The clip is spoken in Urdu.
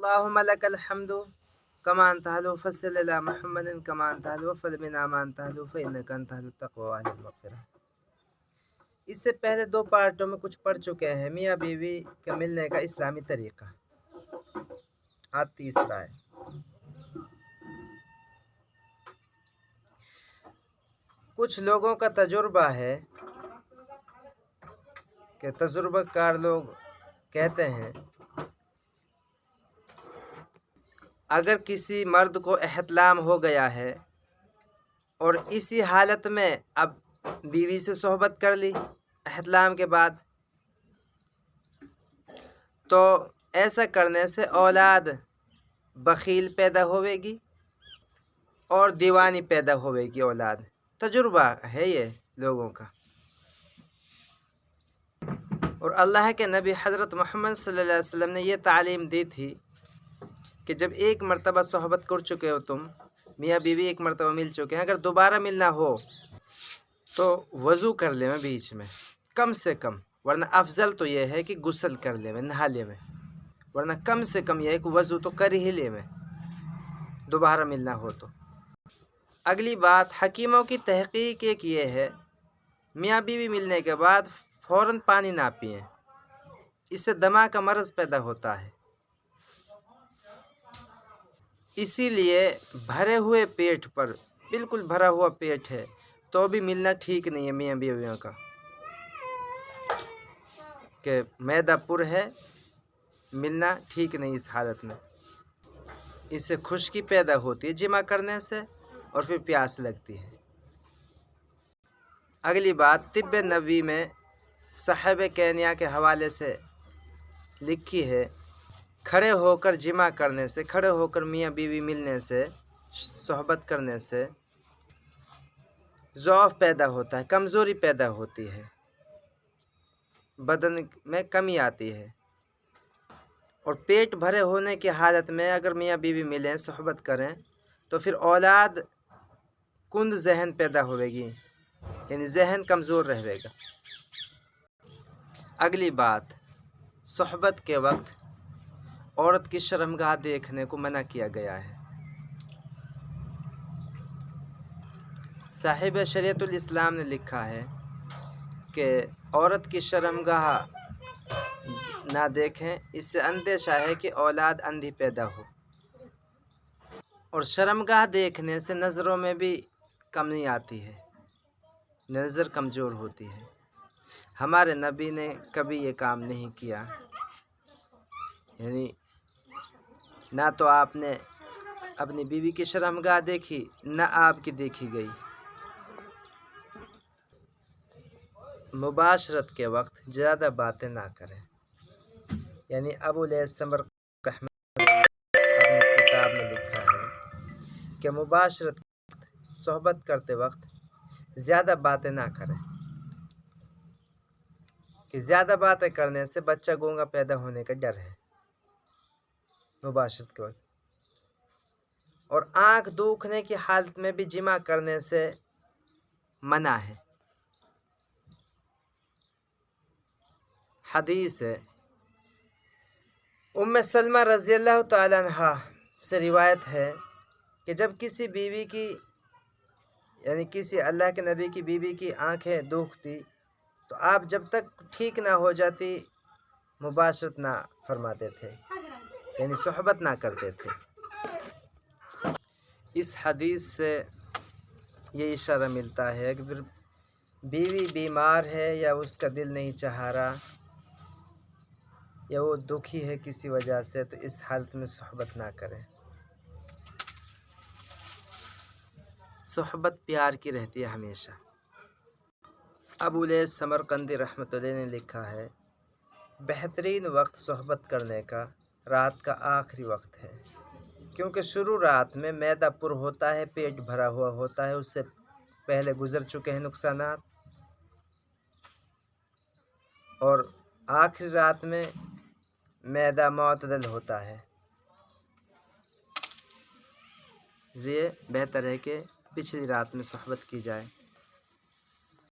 اللهم لك الحمد كما أنت أهل فصل إلى محمد كما أنت أهل وفل بنا ما أنت أهل فإنك أنت أهل التقوى وأهل المغفرة۔ اس سے پہلے دو پارٹوں میں کچھ پڑھ چکے ہیں میاں بیوی کے ملنے کا اسلامی طریقہ، آج تیسرا ہے۔ کچھ لوگوں کا تجربہ ہے کہ تجربہ کار لوگ کہتے ہیں اگر کسی مرد کو احتلام ہو گیا ہے اور اسی حالت میں اب بیوی سے صحبت کر لی احتلام کے بعد، تو ایسا کرنے سے اولاد بخیل پیدا ہوئے گی اور دیوانی پیدا ہوئے گی اولاد۔ تجربہ ہے یہ لوگوں کا، اور اللہ کے نبی حضرت محمد صلی اللہ علیہ وسلم نے یہ تعلیم دی تھی کہ جب ایک مرتبہ صحبت کر چکے ہو تم، میاں بیوی ایک مرتبہ مل چکے ہیں، اگر دوبارہ ملنا ہو تو وضو کر لے میں بیچ میں کم سے کم، ورنہ افضل تو یہ ہے کہ غسل کر لے میں، نہا لے میں، ورنہ کم سے کم یہ ہے کہ وضو تو کر ہی لے میں دوبارہ ملنا ہو تو۔ اگلی بات، حکیموں کی تحقیق ایک یہ ہے میاں بیوی ملنے کے بعد فوراً پانی نہ پئیں، اس سے دمہ کا مرض پیدا ہوتا ہے۔ اسی لیے بھرے ہوئے پیٹ پر، بالکل بھرا ہوا پیٹ ہے تو بھی ملنا ٹھیک نہیں ہے میاں بیویوں کا، کہ معدہ پر ہے، ملنا ٹھیک نہیں اس حالت میں، اس سے خشکی پیدا ہوتی ہے جمع کرنے سے اور پھر پیاس لگتی ہے۔ اگلی بات، طب نبوی میں صاحب کینیا کے حوالے سے لکھی ہے کھڑے ہو کر جمع کرنے سے، کھڑے ہو کر میاں بیوی ملنے سے، صحبت کرنے سے ضعف پیدا ہوتا ہے، کمزوری پیدا ہوتی ہے، بدن میں کمی آتی ہے، اور پیٹ بھرے ہونے کی حالت میں اگر میاں بیوی ملیں، صحبت کریں تو پھر اولاد کند ذہن پیدا ہوئے گی، یعنی ذہن کمزور رہے گا۔ اگلی بات، صحبت کے وقت عورت کی شرمگاہ دیکھنے کو منع کیا گیا ہے۔ صاحب شریعت الاسلام نے لکھا ہے کہ عورت کی شرمگاہ نہ دیکھیں، اس سے اندیشہ ہے کہ اولاد اندھی پیدا ہو، اور شرمگاہ دیکھنے سے نظروں میں بھی کمی آتی ہے، نظر کمزور ہوتی ہے۔ ہمارے نبی نے کبھی یہ کام نہیں کیا، یعنی نہ تو آپ نے اپنی بیوی کی شرمگاہ دیکھی، نہ آپ کی دیکھی گئی۔ مباشرت کے وقت زیادہ باتیں نہ کریں، یعنی ابو لیث سمرقندی اپنی کتاب میں لکھا ہے کہ مباشرت کے وقت، صحبت کرتے وقت زیادہ باتیں نہ کریں، کہ زیادہ باتیں کرنے سے بچہ گونگا پیدا ہونے کا ڈر ہے مباشرت کے وقت، اور آنکھ دکھنے کی حالت میں بھی جمع کرنے سے منع ہے۔ حدیث ہے، ام سلمہ رضی اللہ تعالیٰ عنہ سے روایت ہے کہ جب کسی بیوی کی، یعنی کسی اللہ کے نبی کی بیوی کی آنکھیں دکھتی تو آپ جب تک ٹھیک نہ ہو جاتی مباشرت نہ فرماتے تھے، یعنی صحبت نہ کرتے تھے۔ اس حدیث سے یہ اشارہ ملتا ہے کہ پھر بیوی بیمار ہے یا اس کا دل نہیں چاہ رہا یا وہ دکھی ہے کسی وجہ سے، تو اس حالت میں صحبت نہ کریں۔ صحبت پیار کی رہتی ہے ہمیشہ۔ ابو لیث سمرقندی رحمۃ اللہ نے لکھا ہے بہترین وقت صحبت کرنے کا رات کا آخری وقت ہے، کیونکہ شروع رات میں معدہ پر ہوتا ہے، پیٹ بھرا ہوا ہوتا ہے، اس سے پہلے گزر چکے ہیں نقصانات، اور آخری رات میں معدہ معتدل ہوتا ہے، اس لیے بہتر ہے کہ پچھلی رات میں صحبت کی جائے۔